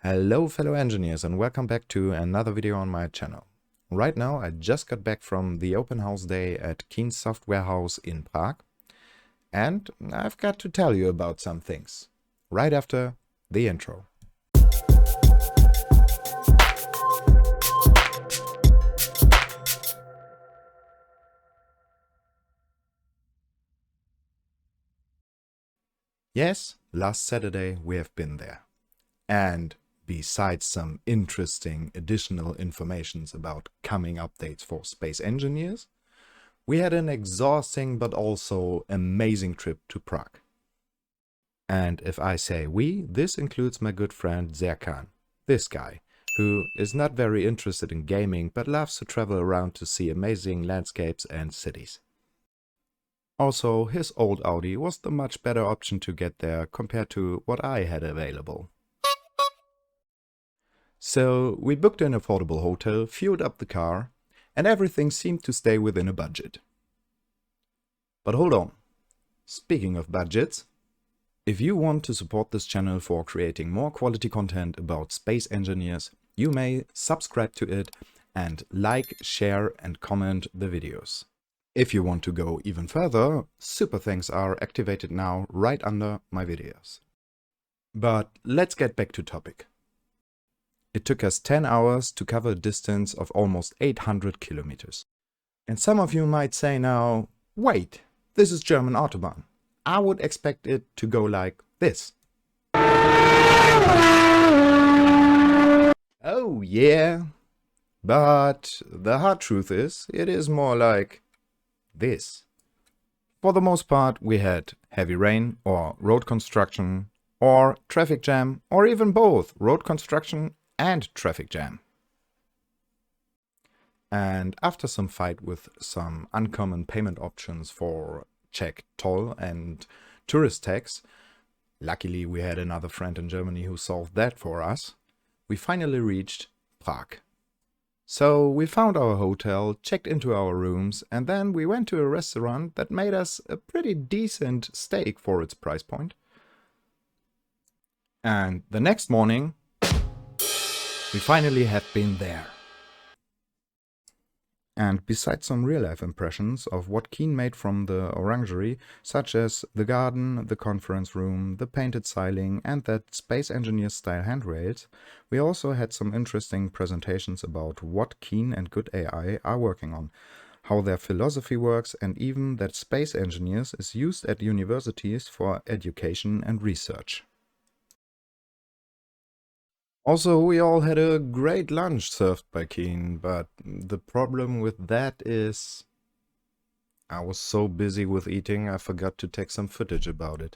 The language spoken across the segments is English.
Hello fellow engineers and welcome back to another video on my channel. Right now I just got back from the open house day at Keen's software house in Prague, and I've got to tell you about some things right after the intro. Yes, last Saturday we have been there, and besides some interesting additional informations about coming updates for space engineers, we had an exhausting but also amazing trip to Prague. And if I say we, this includes my good friend Serkan, this guy, who is not very interested in gaming but loves to travel around to see amazing landscapes and cities. Also, his old Audi was the much better option to get there compared to what I had available. So we booked an affordable hotel, fueled up the car, and everything seemed to stay within a budget. But hold on, speaking of budgets, if you want to support this channel for creating more quality content about space engineers, you may subscribe to it and like, share and comment the videos. If you want to go even further, super thanks are activated now right under my videos. But let's get back to topic. It took us 10 hours to cover a distance of almost 800 kilometers. And some of you might say now, wait, this is German Autobahn. I would expect it to go like this. Oh yeah, but the hard truth is, it is more like this. For the most part, we had heavy rain or road construction or traffic jam or even both road construction and traffic jam. And after some fight with some uncommon payment options for Czech toll and tourist tax, luckily we had another friend in Germany who solved that for us, we finally reached Prague. So we found our hotel, checked into our rooms, and then we went to a restaurant that made us a pretty decent steak for its price point. And the next morning, we finally had been there. And besides some real-life impressions of what Keen made from the orangery, such as the garden, the conference room, the painted ceiling and that space engineer style handrails, we also had some interesting presentations about what Keen and Good AI are working on, how their philosophy works, and even that space engineers is used at universities for education and research. Also, we all had a great lunch served by Keen, but the problem with that is I was so busy with eating I forgot to take some footage about it.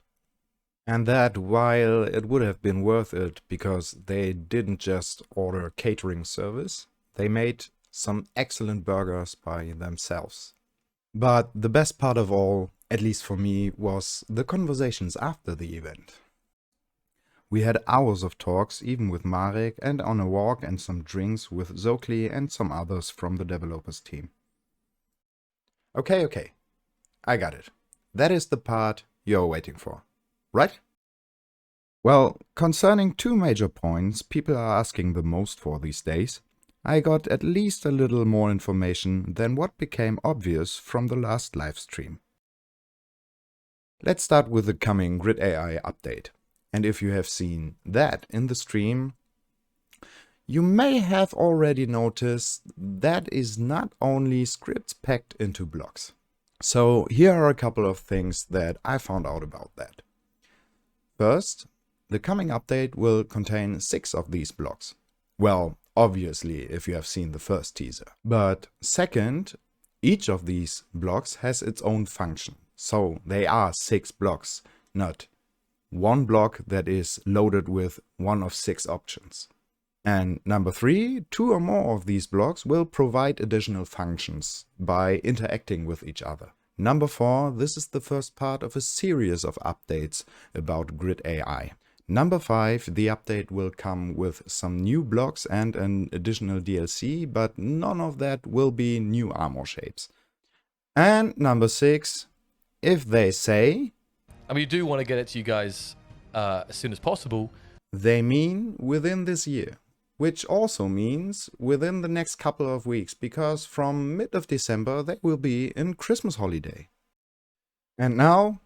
And that while it would have been worth it because they didn't just order catering service, they made some excellent burgers by themselves. But the best part of all, at least for me, was the conversations after the event. We had hours of talks, even with Marek, and on a walk and some drinks with Zokli and some others from the developers team. Okay, I got it. That is the part you're waiting for, right? Well, concerning two major points people are asking the most for these days, I got at least a little more information than what became obvious from the last livestream. Let's start with the coming Grid AI update. And if you have seen that in the stream, you may have already noticed that is not only scripts packed into blocks. So here are a couple of things that I found out about that. First, the coming update will contain 6 of these blocks. Well, obviously, if you have seen the first teaser. But second, each of these blocks has its own function. So they are 6 blocks, not one block that is loaded with one of 6 options. And number 3, 2 or more of these blocks will provide additional functions by interacting with each other. Number 4, this is the first part of a series of updates about Grid AI. Number 5, the update will come with some new blocks and an additional DLC, but none of that will be new armor shapes. And number 6, if they say, and we do want to get it to you guys as soon as possible, They mean within this year, which also means within the next couple of weeks, because from mid of December they will be in Christmas holiday. And now,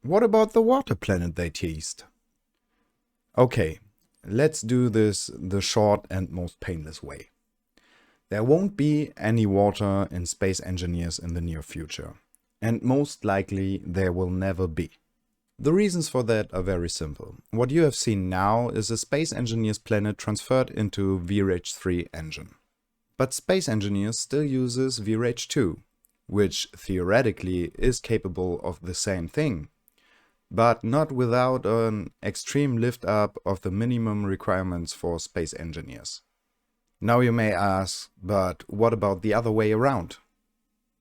what about the water planet they teased? Okay, let's do this the short and most painless way. There won't be any water in Space Engineers in the near future, and most likely there will never be. The reasons for that are very simple. What you have seen now is a Space Engineers planet transferred into VRH3 engine. But Space Engineers still uses VRH2, which theoretically is capable of the same thing, but not without an extreme lift up of the minimum requirements for Space Engineers. Now you may ask, but what about the other way around?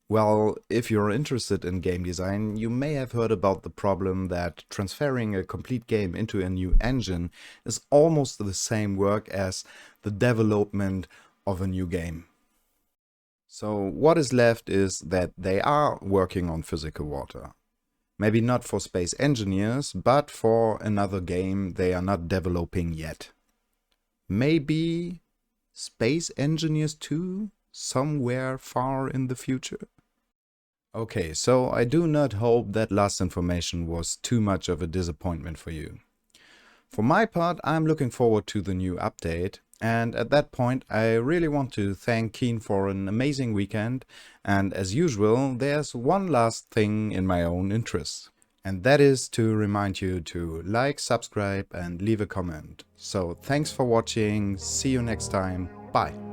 Well, if you're interested in game design, you may have heard about the problem that transferring a complete game into a new engine is almost the same work as the development of a new game. So what is left is that they are working on physical water. Maybe not for Space Engineers, but for another game they are not developing yet. Maybe Space Engineers 2 somewhere far in the future? Okay, so I do not hope that last information was too much of a disappointment for you. For my part, I'm looking forward to the new update, and at that point I really want to thank Keen for an amazing weekend, and as usual there's one last thing in my own interest. And that is to remind you to like, subscribe and leave a comment. So thanks for watching, see you next time, bye!